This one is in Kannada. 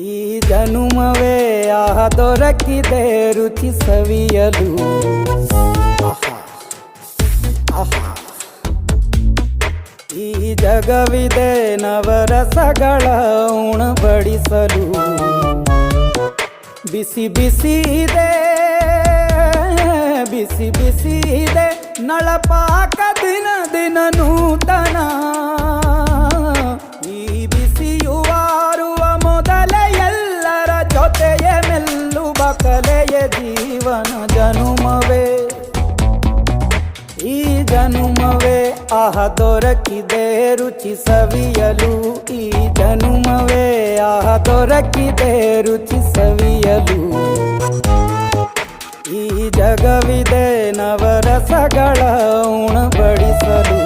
ಈ ಜನುಮವೇ ಆಹ ದೊರಕಿದೆ ರುಚಿ ಸವಿಯಲು. ಈ ಜಗವಿದೆ ನವರಸಗಳ ಉಣಬಡಿಸಲು. ಬಿಸಿ ಬಿಸಿ ಇದೆ, ಬಿಸಿ ಬಿಸಿ ಇದೆ ನಳಪಾಕ ದಿನ ದಿನ ನೂತನ. ಈ ಬಿಸಿಯುವಾರುವ ಮೊದಲೇ ಎಲ್ಲರ ಜೊತೆಯೇ ಮೆಲ್ಲುವ ಕಲೆಯ ಜೀವನ ಜನುಮವೇ. ಈ ಜನುಮವೇ ಆಹ ದೊರಕಿದೆ ರುಚಿ ಸವಿಯಲು. ಈ ಜನುಮವೇ ಆಹ ದೊರಕಿದೆ ರುಚಿ ಸವಿಯಲು. ಈ ಜಗವಿದೆ ನವರಸಗಳ ಉಣಬಡಿಸಲು.